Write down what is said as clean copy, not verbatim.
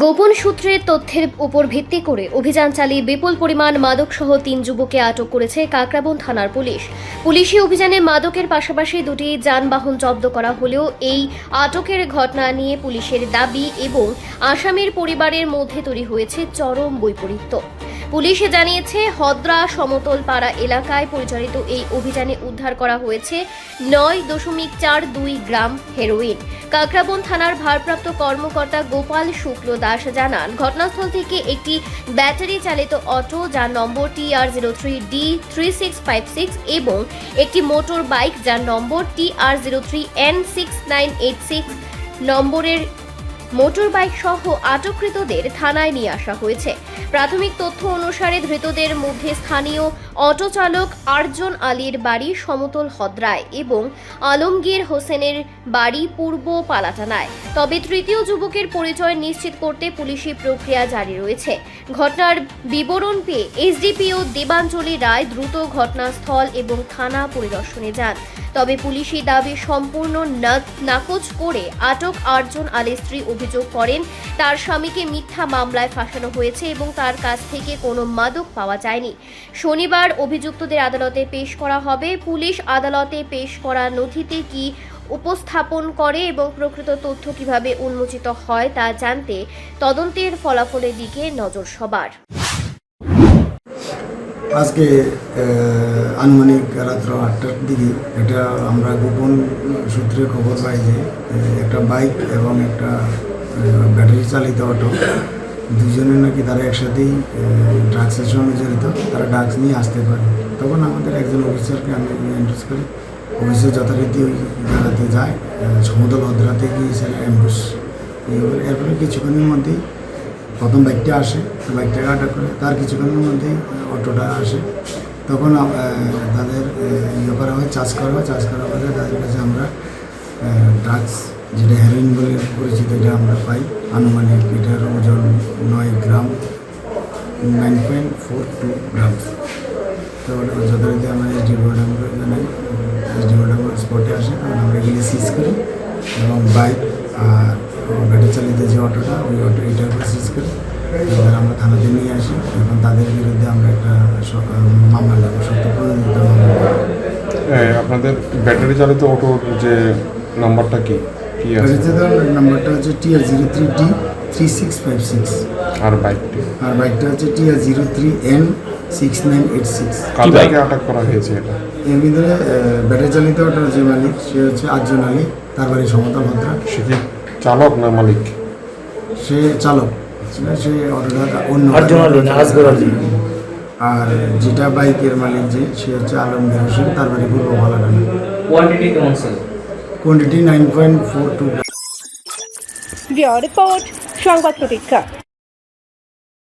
গোপন সূত্রের তথ্যের উপর ভিত্তি করে অভিযান চালিয়ে বিপুল পরিমাণ মাদকসহ 3 যুবককে আটক করেছে কাকরাবন থানার পুলিশ। পুলিশি অভিযানে মাদকের পাশাপাশি দুটি যানবাহন জব্দ করা হলেও এই আটকের ঘটনা নিয়ে পুলিশের দাবি এবং আসামির পরিবারের মধ্যে তৈরি হয়েছে চরম বৈপরীত্য। পুলিশে জানিয়েছে হদ্রা সমতল পাড়া এলাকায় পরিচালিত এই অভিযানে উদ্ধার করা হয়েছে 9.42 গ্রাম হেরোইন। কাকরাবন থানার ভারপ্রাপ্ত কর্মকর্তা গোপাল শুক্ল দাস জানান, ঘটনাস্থল থেকে একটি ব্যাটারি চালিত অটো যার নম্বর TR03D3656 এবং একটি মোটর বাইক যার নম্বর TR03N6986 নম্বরের মোটর বাইক সহ আটককৃতদের থানায় নিয়ে আসা হয়েছে। প্রাথমিক তথ্য অনুসারে ধৃতদের মধ্যে স্থানীয় অটো চালক আরজন আলীর বাড়ি সমতল হদ্রায় এবং আলমগীর হোসেনের বাড়ি পূর্ব পালাটানায়। তবে তৃতীয় যুবকের পরিচয় নিশ্চিত করতে পুলিশি প্রক্রিয়া জারি রয়েছে। ঘটনার বিবরণ পেয়ে এসডিপিও দেবাঞ্জলি রায় দ্রুত ঘটনাস্থল এবং থানা পরিদর্শনে যান। তবে পুলিশি দাবি সম্পূর্ণ নাকচ করে আটক আরজন আলীর স্ত্রী অভিযোগ করেন তার স্বামীকে মিথ্যা মামলায় ফাঁসানো হয়েছে এবং তার কাছ থেকে কোনো মাদক পাওয়া যায়নি। শনিবার অভিযুক্তদের আদালতে পেশ করা হবে। পুলিশ আদালতে পেশ করা নথিতে কি উপস্থাপন করে এবং প্রকৃত তথ্য কিভাবে উন্মোচিত হয় তা জানতে তদন্তের ফলাফলের দিকে নজর সবার। আজকে আনুমানিক রাত্র 8টার দিকে এটা আমরা গোপন সূত্রে খবর পাই যে একটা বাইক এবং একটা ব্যাটারি চালিত অটো দুজনের নাকি তারা একসাথেই ড্রাগসের সঙ্গে জড়িত, তারা ড্রাগস নিয়ে আসতে পারে। তখন আমাদের একজন অফিসারকে আমি এন্ট্রেস করি, অফিসার যথারীতি ওই জায়গাতে যায়, সমতল হদ্রাতে গিয়ে অ্যাম্বুশ। এরপরে কিছুক্ষণের মধ্যেই প্রথম বাইকটা আসে, বাইকটাকে আটক করে, তার কিছুক্ষণের মধ্যেই অটোটা আসে। তখন তাদের করা হয়, চার্জ করা হয়। চার্জ করার পরে তাদের কাছে আমরা ড্রাগস যেটা হেরোইন বলে পরিচিত এটা আমরা পাই। আনুমানিক এটার ওজন 9 গ্রাম 9.42 গ্রাম। তো যথারীতি আমরা এসডি ম্যাডাম জানাই, এসডি ম্যাডাম স্পটে আসে, তখন আমরা এগুলি সিজ করি এবং বাইক আর ব্যাটারি চালিত যে অটোটা ওই অটো এটার উপর সিজ করি। এবার আমরা থানাতে নিয়ে আসি। এখন তাদের বিরুদ্ধে আমরা একটা মামলা দেবো, সত্যপ্রমাণিত মামলা। আপনাদের ব্যাটারি চালিত অটোর যে নাম্বারটা কি ব্যাটারি চালিত নাম্বারটা হচ্ছে TR03D3656 আর বাইকটা হচ্ছে TR03N6986। কাদেরকে আটক করা হয়েছে এটা? এর ভিতরে ব্যাটারি চালিত অটোর যে মালিক সে হচ্ছে আরজন আলী, তার বাড়ি সমতল হদ্রা। সে কি চালক না মালিক? সে চালক, সে অটোটা অন্য। আর যেটা বাইকের মালিক যে সে হচ্ছে আলমগীর হোসেন, তার বাড়ি পূর্ব পালাটানা। কোয়ান্টিটি কেমন স্যার? কোয়ান্টিটি 9.42। রিপোর্ট সংবাদ প্রতীক্ষা।